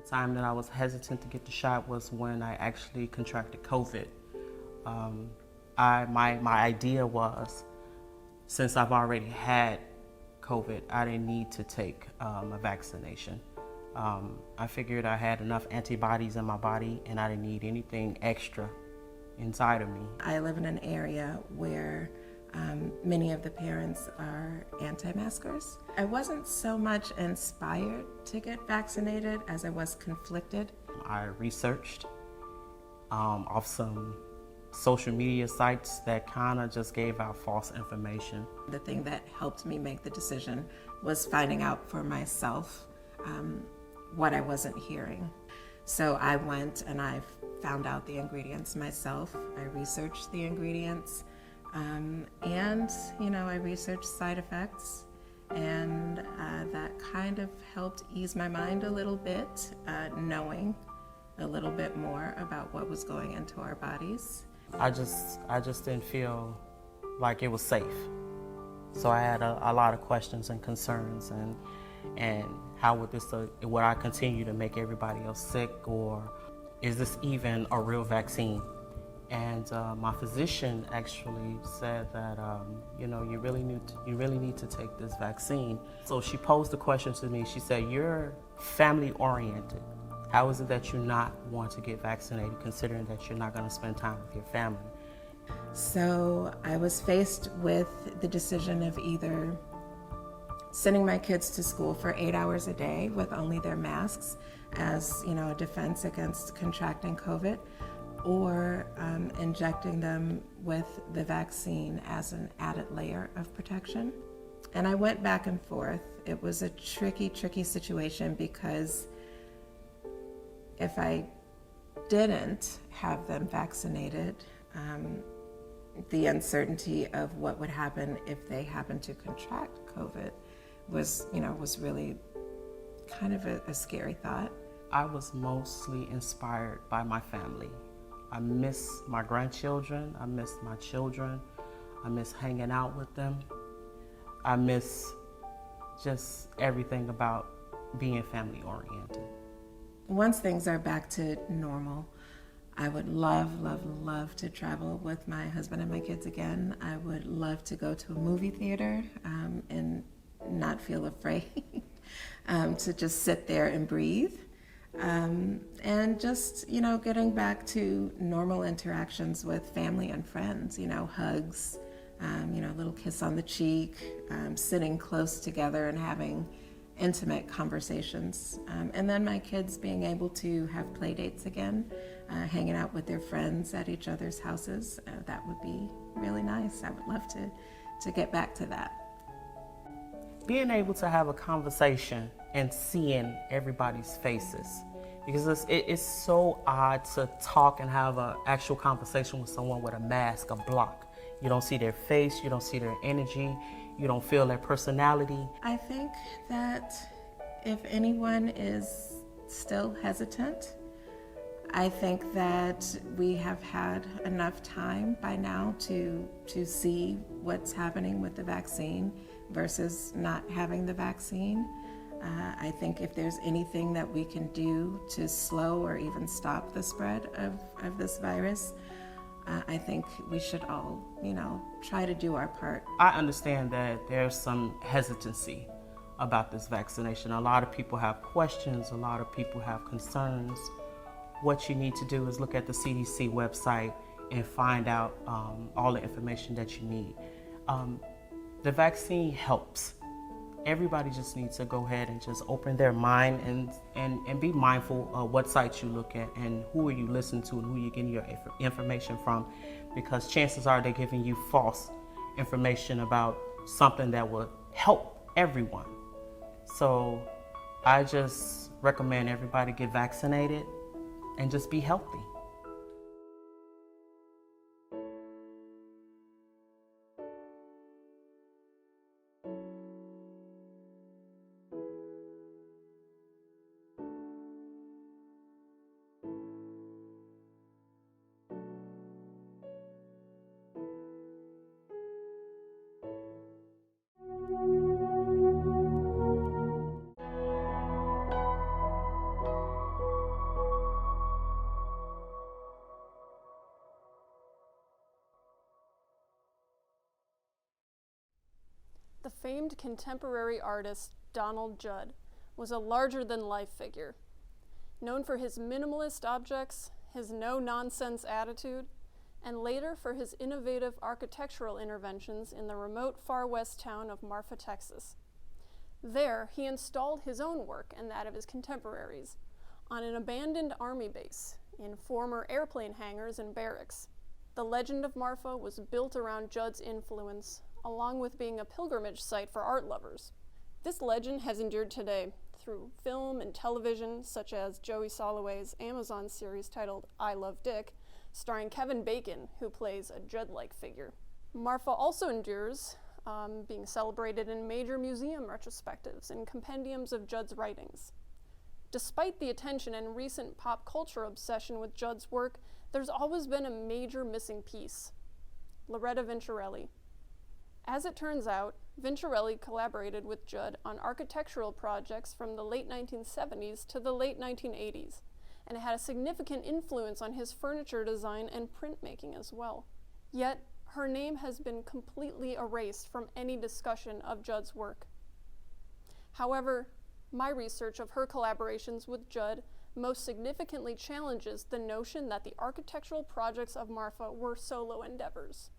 time that I was hesitant to get the shot was when I actually contracted COVID. My idea was, since I've already had COVID, I didn't need to take a vaccination. I figured I had enough antibodies in my body and I didn't need anything extra inside of me. I live in an area where many of the parents are anti-maskers. I wasn't so much inspired to get vaccinated as I was conflicted. I researched off some social media sites that kind of just gave out false information. The thing that helped me make the decision was finding out for myself what I wasn't hearing. So I went and I found out the ingredients myself. I researched the ingredients and I researched side effects, and that kind of helped ease my mind a little bit, knowing a little bit more about what was going into our bodies. I just didn't feel like it was safe. So I had a lot of questions and concerns, and how would I continue to make everybody else sick, or is this even a real vaccine? And my physician actually said that you really need to take this vaccine. So she posed the question to me. She said, "You're family oriented. How is it that you not want to get vaccinated, considering that you're not going to spend time with your family?" So I was faced with the decision of either sending my kids to school for 8 hours a day with only their masks as a defense against contracting COVID, or injecting them with the vaccine as an added layer of protection. And I went back and forth. It was a tricky situation, because if I didn't have them vaccinated, the uncertainty of what would happen if they happened to contract COVID was really kind of a scary thought. I was mostly inspired by my family. I miss my grandchildren, I miss my children, I miss hanging out with them. I miss just everything about being family oriented. Once things are back to normal, I would love to travel with my husband and my kids again. I would love to go to a movie theater and not feel afraid, to just sit there and breathe. And just, getting back to normal interactions with family and friends, hugs, a little kiss on the cheek, sitting close together and having intimate conversations. And then my kids being able to have play dates again, hanging out with their friends at each other's houses. That would be really nice. I would love to get back to that. Being able to have a conversation and seeing everybody's faces, because it's so odd to talk and have an actual conversation with someone with a mask, a block. You don't see their face, you don't see their energy, you don't feel their personality. I think that if anyone is still hesitant, I think that we have had enough time by now to see what's happening with the vaccine versus not having the vaccine. I think if there's anything that we can do to slow or even stop the spread of this virus, I think we should all, try to do our part. I understand that there's some hesitancy about this vaccination. A lot of people have questions, a lot of people have concerns. What you need to do is look at the CDC website and find out all the information that you need. The vaccine helps. Everybody just needs to go ahead and just open their mind and be mindful of what sites you look at and who are you listening to and who you're getting your information from, because chances are they're giving you false information about something that will help everyone. So I just recommend everybody get vaccinated and just be healthy. famed contemporary artist Donald Judd was a larger-than-life figure. Known for his minimalist objects, his no-nonsense attitude, and later for his innovative architectural interventions in the remote far west town of Marfa, Texas. There, he installed his own work and that of his contemporaries on an abandoned army base, in former airplane hangars and barracks. The legend of Marfa was built around Judd's influence, along with being a pilgrimage site for art lovers. This legend has endured today through film and television, such as Joey Soloway's Amazon series titled I Love Dick, starring Kevin Bacon, who plays a Judd-like figure. Marfa also endures, being celebrated in major museum retrospectives and compendiums of Judd's writings. Despite the attention and recent pop culture obsession with Judd's work, there's always been a major missing piece: Loretta Vinciarelli. As it turns out, Vinciarelli collaborated with Judd on architectural projects from the late 1970s to the late 1980s, and had a significant influence on his furniture design and printmaking as well. Yet, her name has been completely erased from any discussion of Judd's work. However, my research of her collaborations with Judd most significantly challenges the notion that the architectural projects of Marfa were solo endeavors.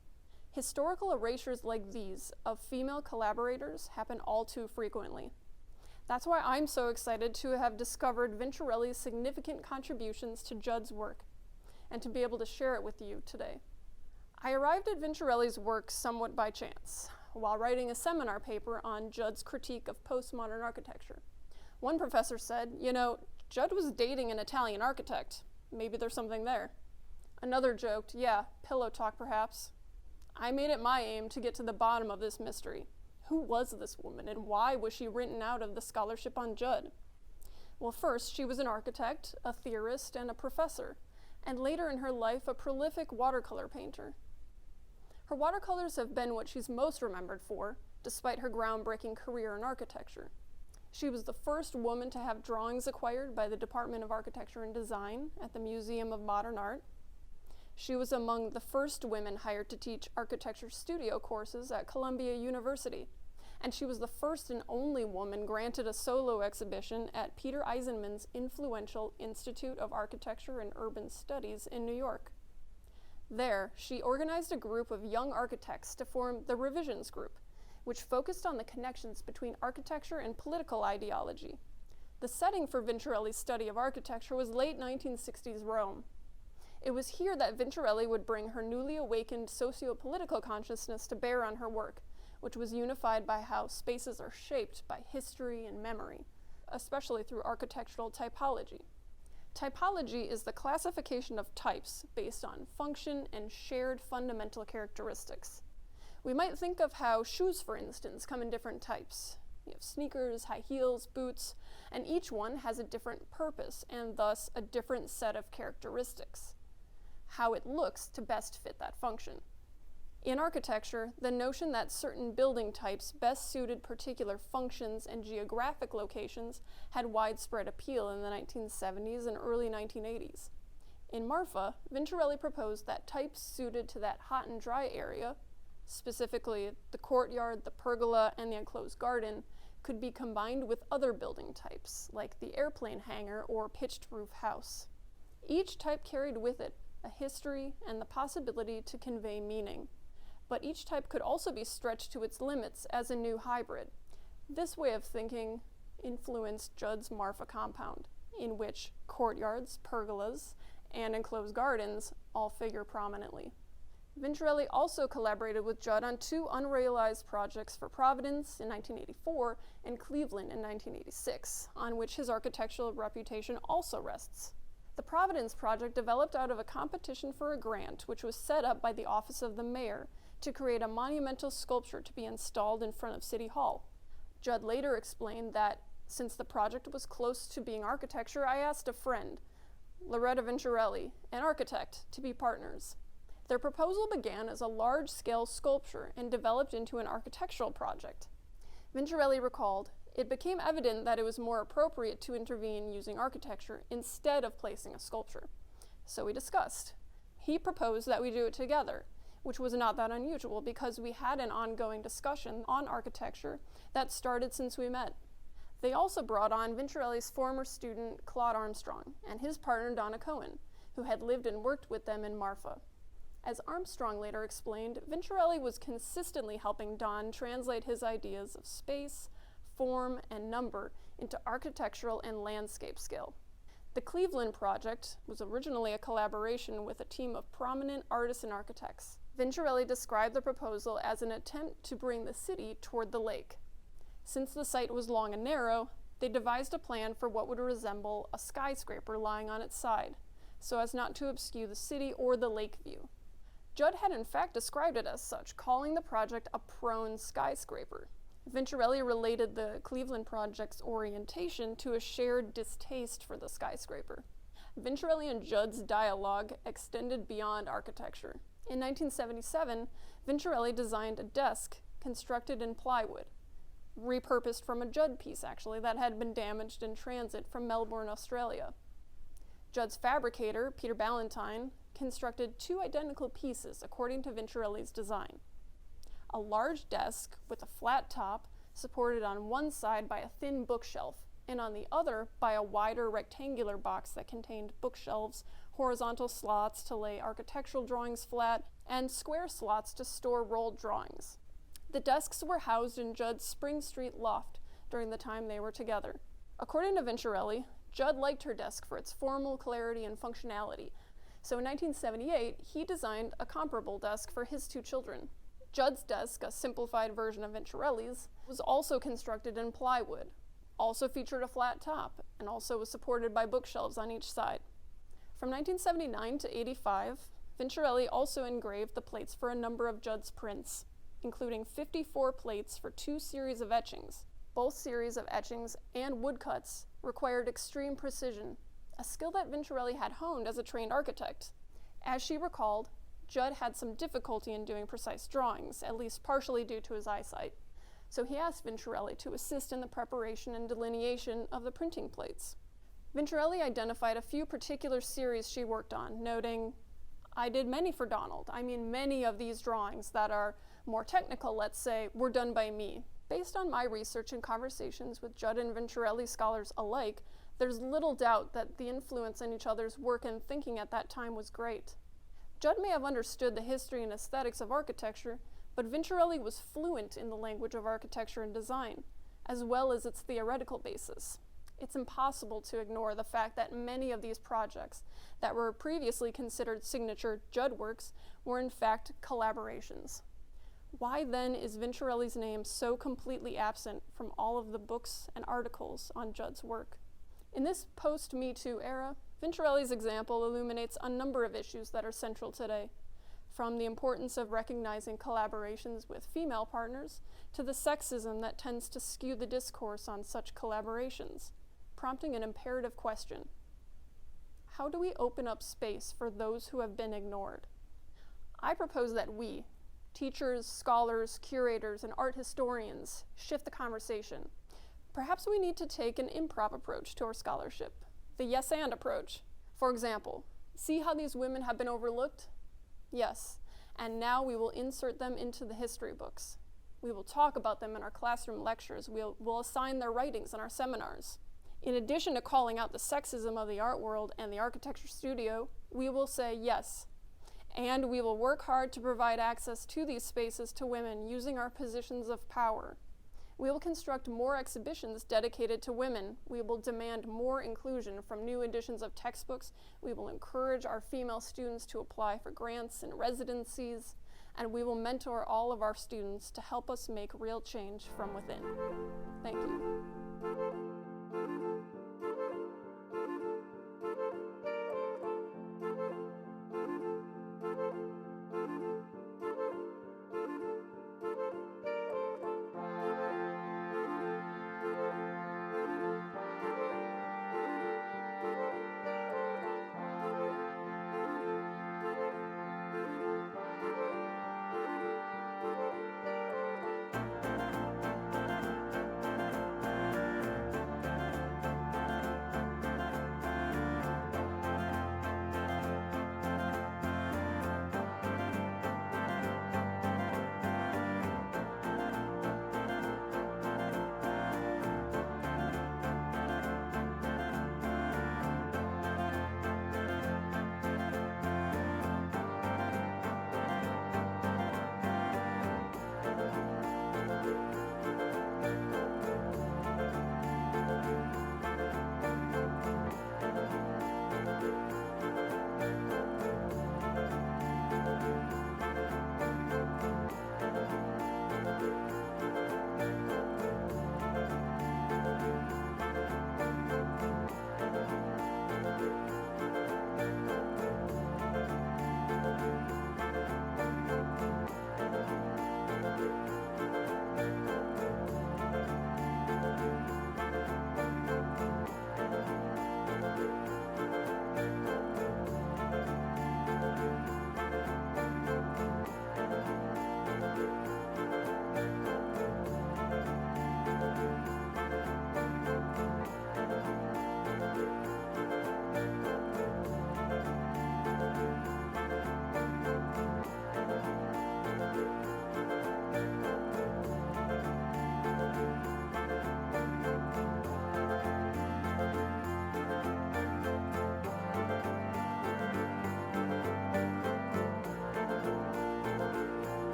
Historical erasures like these of female collaborators happen all too frequently. That's why I'm so excited to have discovered Vinciarelli's significant contributions to Judd's work, and to be able to share it with you today. I arrived at Vinciarelli's work somewhat by chance, while writing a seminar paper on Judd's critique of postmodern architecture. One professor said, Judd was dating an Italian architect. Maybe there's something there. Another joked, yeah, pillow talk perhaps. I made it my aim to get to the bottom of this mystery. Who was this woman, and why was she written out of the scholarship on Judd? Well, first, she was an architect, a theorist, and a professor, and later in her life, a prolific watercolor painter. Her watercolors have been what she's most remembered for, despite her groundbreaking career in architecture. She was the first woman to have drawings acquired by the Department of Architecture and Design at the Museum of Modern Art. She was among the first women hired to teach architecture studio courses at Columbia University, and she was the first and only woman granted a solo exhibition at Peter Eisenman's influential Institute of Architecture and Urban Studies in New York. There, she organized a group of young architects to form the Revisions Group, which focused on the connections between architecture and political ideology. The setting for Vinciarelli's study of architecture was late 1960s Rome. It was here that Vinciarelli would bring her newly awakened socio-political consciousness to bear on her work, which was unified by how spaces are shaped by history and memory, especially through architectural typology. Typology is the classification of types based on function and shared fundamental characteristics. We might think of how shoes, for instance, come in different types. You have sneakers, high heels, boots, and each one has a different purpose and thus a different set of characteristics. How it looks to best fit that function. In architecture, the notion that certain building types best suited particular functions and geographic locations had widespread appeal in the 1970s and early 1980s. In Marfa, Vinciarelli proposed that types suited to that hot and dry area, specifically the courtyard, the pergola, and the enclosed garden, could be combined with other building types, like the airplane hangar or pitched roof house. Each type carried with it a history and the possibility to convey meaning, but each type could also be stretched to its limits as a new hybrid. This way of thinking influenced Judd's Marfa compound, in which courtyards, pergolas, and enclosed gardens all figure prominently. Vinciarelli also collaborated with Judd on two unrealized projects for Providence in 1984 and Cleveland in 1986, on which his architectural reputation also rests. The Providence project developed out of a competition for a grant, which was set up by the Office of the Mayor to create a monumental sculpture to be installed in front of City Hall. Judd later explained that, since the project was close to being architecture, I asked a friend, Loretta Vinciarelli, an architect, to be partners. Their proposal began as a large-scale sculpture and developed into an architectural project. Vinciarelli recalled, "It became evident that it was more appropriate to intervene using architecture instead of placing a sculpture. So we discussed. He proposed that we do it together, which was not that unusual because we had an ongoing discussion on architecture that started since we met. They also brought on Vinciarelli's former student Claude Armstrong and his partner Donna Cohen, who had lived and worked with them in Marfa. As Armstrong later explained, Vinciarelli was consistently helping Don translate his ideas of space, form, and number into architectural and landscape scale. The Cleveland project was originally a collaboration with a team of prominent artists and architects. Vinciarelli described the proposal as an attempt to bring the city toward the lake. Since the site was long and narrow, they devised a plan for what would resemble a skyscraper lying on its side, so as not to obscure the city or the lake view. Judd had in fact described it as such, calling the project a prone skyscraper. Vinciarelli related the Cleveland project's orientation to a shared distaste for the skyscraper. Vinciarelli and Judd's dialogue extended beyond architecture. In 1977, Vinciarelli designed a desk constructed in plywood, repurposed from a Judd piece actually, that had been damaged in transit from Melbourne, Australia. Judd's fabricator, Peter Ballantyne, constructed two identical pieces according to Vinciarelli's design. A large desk with a flat top supported on one side by a thin bookshelf and on the other by a wider rectangular box that contained bookshelves, horizontal slots to lay architectural drawings flat, and square slots to store rolled drawings. The desks were housed in Judd's Spring Street loft during the time they were together. According to Vinciarelli, Judd liked her desk for its formal clarity and functionality, so in 1978 he designed a comparable desk for his two children. Judd's desk, a simplified version of Vinciarelli's, was also constructed in plywood, also featured a flat top, and also was supported by bookshelves on each side. From 1979 to 85, Vinciarelli also engraved the plates for a number of Judd's prints, including 54 plates for two series of etchings. Both series of etchings and woodcuts required extreme precision, a skill that Vinciarelli had honed as a trained architect. As she recalled, Judd had some difficulty in doing precise drawings, at least partially due to his eyesight. So he asked Vinciarelli to assist in the preparation and delineation of the printing plates. Vinciarelli identified a few particular series she worked on, noting, "I did many for Donald. I mean, many of these drawings that are more technical, let's say, were done by me. Based on my research and conversations with Judd and Vinciarelli scholars alike, there's little doubt that the influence on each other's work and thinking at that time was great. Judd may have understood the history and aesthetics of architecture, but Vinciarelli was fluent in the language of architecture and design, as well as its theoretical basis. It's impossible to ignore the fact that many of these projects that were previously considered signature Judd works were in fact collaborations. Why then is Vinciarelli's name so completely absent from all of the books and articles on Judd's work? In this post-Me Too era, Vinciarelli's example illuminates a number of issues that are central today, from the importance of recognizing collaborations with female partners to the sexism that tends to skew the discourse on such collaborations, prompting an imperative question. How do we open up space for those who have been ignored? I propose that we, teachers, scholars, curators, and art historians, shift the conversation. Perhaps we need to take an improv approach to our scholarship, the yes and approach. For example, see how these women have been overlooked? Yes, and now we will insert them into the history books. We will talk about them in our classroom lectures. We'll assign their writings in our seminars. In addition to calling out the sexism of the art world and the architecture studio, we will say yes. And we will work hard to provide access to these spaces to women using our positions of power. We will construct more exhibitions dedicated to women. We will demand more inclusion from new editions of textbooks. We will encourage our female students to apply for grants and residencies. And we will mentor all of our students to help us make real change from within. Thank you.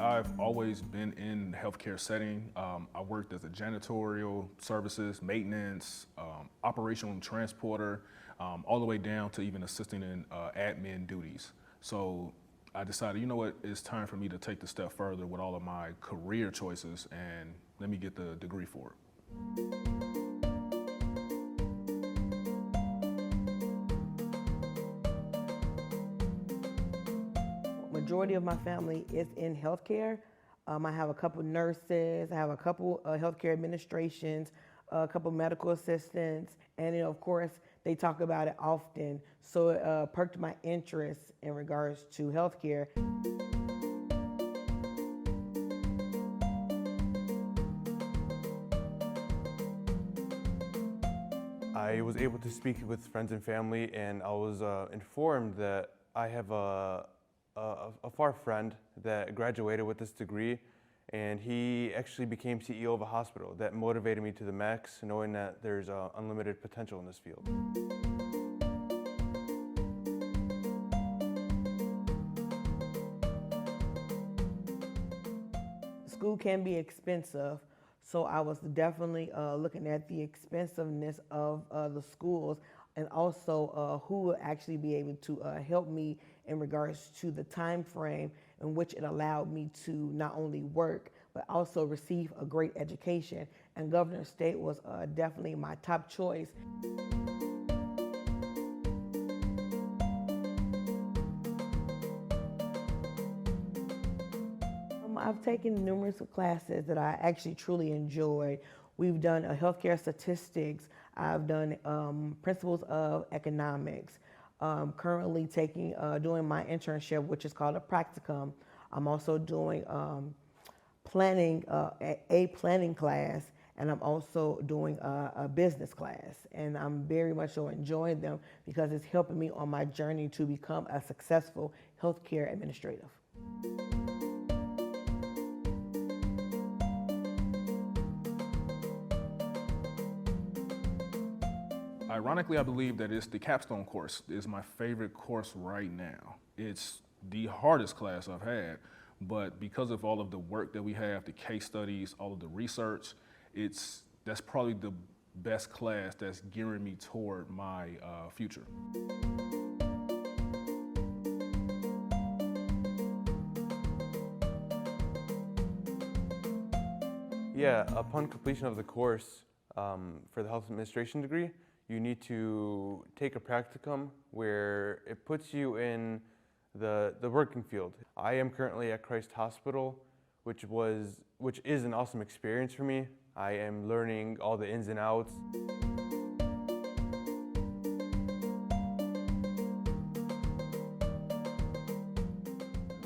I've always been in the healthcare setting. I worked as a janitorial services, maintenance, operational transporter, all the way down to even assisting in admin duties. So I decided, you know what, it's time for me to take the step further with all of my career choices, and let me get the degree for it. Majority of my family is in healthcare. I have a couple nurses, I have a couple healthcare administrations, a couple medical assistants, and then of course they talk about it often. So it perked my interest in regards to healthcare. I was able to speak with friends and family, and I was informed that I have a far friend that graduated with this degree, and he actually became CEO of a hospital. That motivated me to the max, knowing that there's unlimited potential in this field. School can be expensive, so I was definitely looking at the expensiveness of the schools, and also who would actually be able to help me in regards to the time frame in which it allowed me to not only work, but also receive a great education. And Governor State was definitely my top choice. I've taken numerous classes that I actually truly enjoyed. We've done healthcare statistics. I've done principles of economics. Currently doing my internship, which is called a practicum. I'm also doing planning, a planning class, and I'm also doing a business class. And I'm very much so enjoying them because it's helping me on my journey to become a successful healthcare administrative. Ironically, I believe that it's the capstone course. It's my favorite course right now. It's the hardest class I've had, but because of all of the work that we have, the case studies, all of the research, that's probably the best class that's gearing me toward my future. Yeah, upon completion of the course for the health administration degree, you need to take a practicum where it puts you in the working field. I am currently at Christ Hospital, which is an awesome experience for me. I am learning all the ins and outs.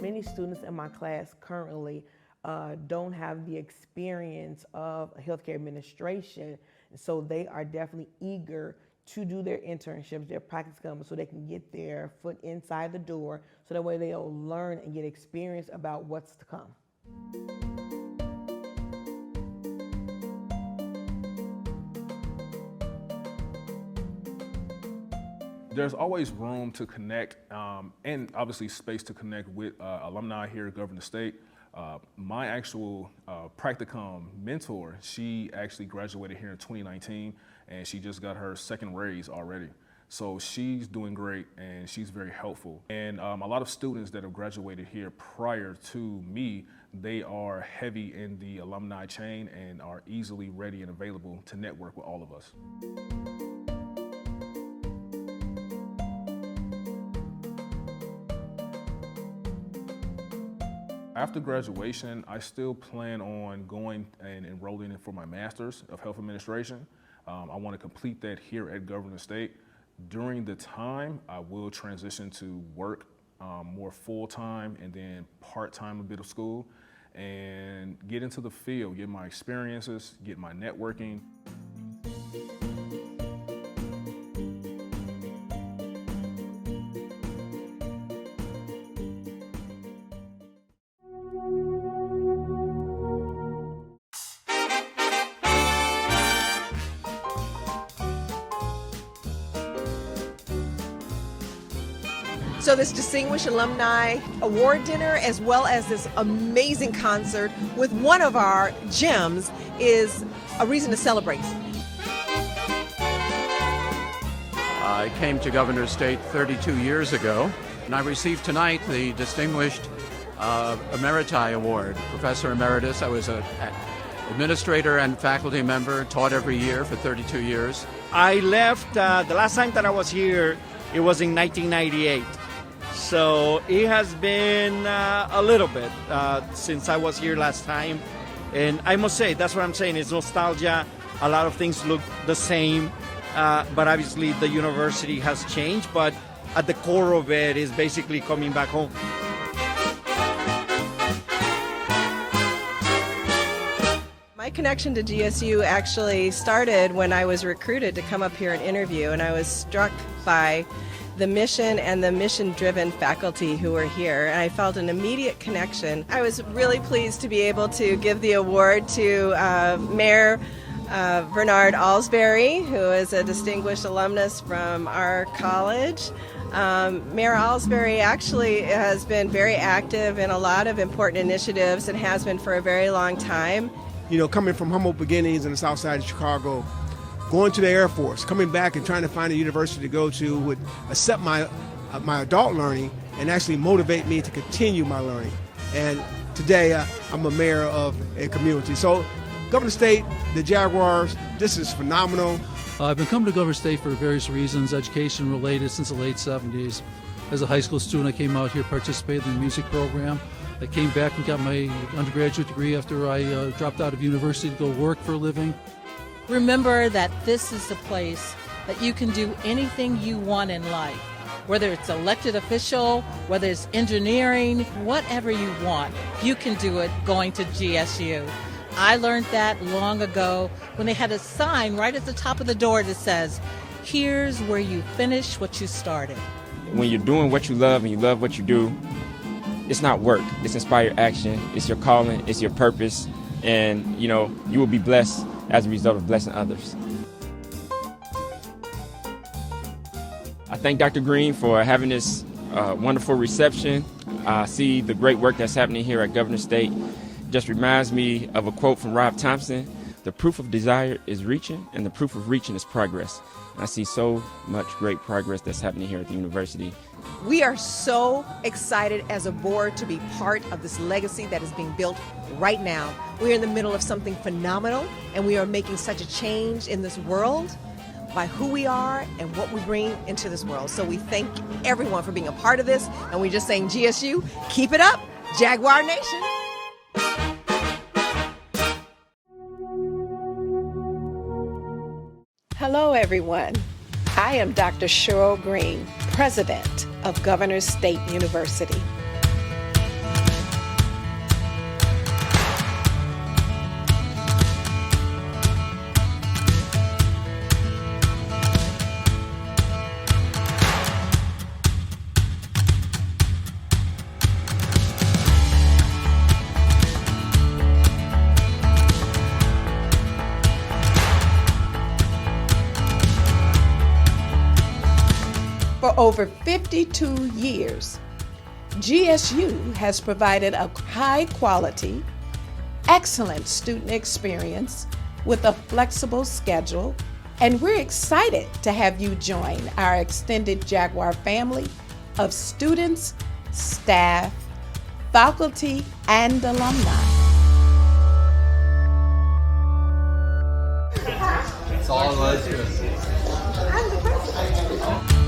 Many students in my class currently don't have the experience of healthcare administration, so they are definitely eager to do their internships, their practicums, so they can get their foot inside the door, so that way they'll learn and get experience about what's to come. There's always room to connect and obviously space to connect with alumni here at Governor State. My actual practicum mentor, she actually graduated here in 2019, and she just got her second raise already. So she's doing great, and she's very helpful. And a lot of students that have graduated here prior to me, they are heavy in the alumni chain and are easily ready and available to network with all of us. After graduation, I still plan on going and enrolling in for my Master's of Health Administration. I want to complete that here at Governor State. During the time, I will transition to work more full-time and then part-time a bit of school and get into the field, get my experiences, get my networking. So this Distinguished Alumni Award dinner, as well as this amazing concert with one of our gems, is a reason to celebrate. I came to Governor's State 32 years ago, and I received tonight the Distinguished Emeriti Award, Professor Emeritus. I was an administrator and faculty member, taught every year for 32 years. I left, the last time that I was here, it was in 1998. So it has been a little bit since I was here last time. And I must say, that's what I'm saying, it's nostalgia. A lot of things look the same, but obviously the university has changed, but at the core of it is basically coming back home. My connection to GSU actually started when I was recruited to come up here and interview, and I was struck by the mission and the mission-driven faculty who were here, and I felt an immediate connection. I was really pleased to be able to give the award to Mayor Bernard Alsbury, who is a distinguished alumnus from our college. Mayor Alsbury actually has been very active in a lot of important initiatives and has been for a very long time. You know, coming from humble beginnings in the south side of Chicago, going to the Air Force, coming back and trying to find a university to go to would accept my adult learning and actually motivate me to continue my learning. And today I'm a mayor of a community. So Governor State, the Jaguars, this is phenomenal. I've been coming to Governor State for various reasons, education related, since the late 70s. As a high school student, I came out here, participated in the music program. I came back and got my undergraduate degree after I dropped out of university to go work for a living. Remember that this is the place that you can do anything you want in life, whether it's elected official, whether it's engineering, whatever you want, you can do it going to GSU. I learned that long ago when they had a sign right at the top of the door that says, "Here's where you finish what you started." When you're doing what you love and you love what you do, it's not work, it's inspired action, it's your calling, it's your purpose, and you know, you will be blessed as a result of blessing others. I thank Dr. Green for having this wonderful reception. I see the great work that's happening here at Governor State. Just reminds me of a quote from Rob Thompson: "The proof of desire is reaching, and the proof of reaching is progress." And I see so much great progress that's happening here at the university. We are so excited as a board to be part of this legacy that is being built right now. We are in the middle of something phenomenal, and we are making such a change in this world by who we are and what we bring into this world. So we thank everyone for being a part of this, and we're just saying, GSU, keep it up, Jaguar Nation. Hello, everyone. I am Dr. Cheryl Green, President of Governor's State University. For over 52 years, GSU has provided a high-quality, excellent student experience with a flexible schedule, and we're excited to have you join our extended Jaguar family of students, staff, faculty, and alumni. It's all of us. I'm the president.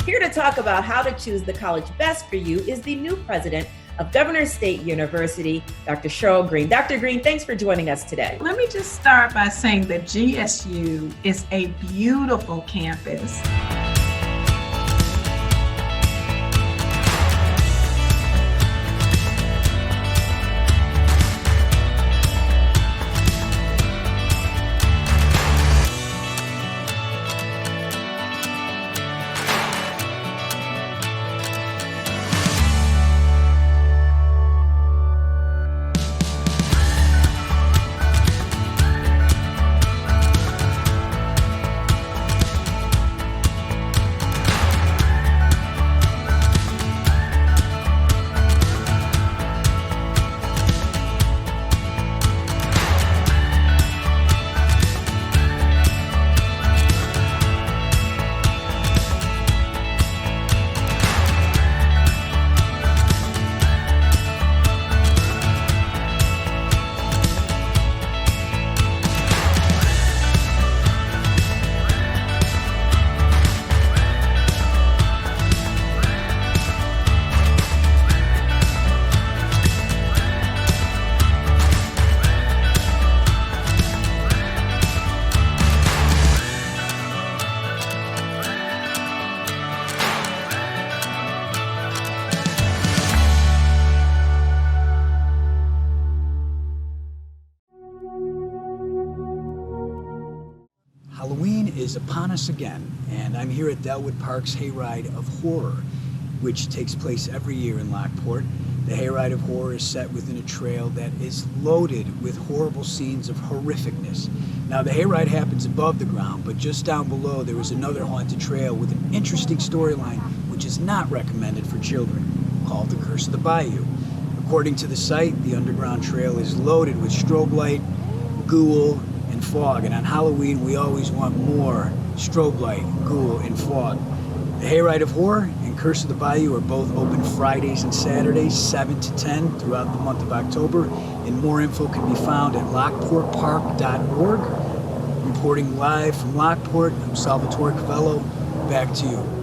Here to talk about how to choose the college best for you is the new president of Governor's State University, Dr. Cheryl Green. Dr. Green, thanks for joining us today. Let me just start by saying that GSU is a beautiful campus. Halloween is upon us again, and I'm here at Delwood Park's Hayride of Horror, which takes place every year in Lockport. The Hayride of Horror is set within a trail that is loaded with horrible scenes of horrificness. Now, the hayride happens above the ground, but just down below there is another haunted trail with an interesting storyline which is not recommended for children, called The Curse of the Bayou. According to the site, the underground trail is loaded with strobe light, ghoul, and fog, and on Halloween we always want more strobe light, ghoul, and fog. The Hayride of Horror and Curse of the Bayou are both open Fridays and Saturdays, 7 to 10 throughout the month of October, and more info can be found at lockportpark.org. Reporting live from Lockport, I'm Salvatore Cavello. Back to you.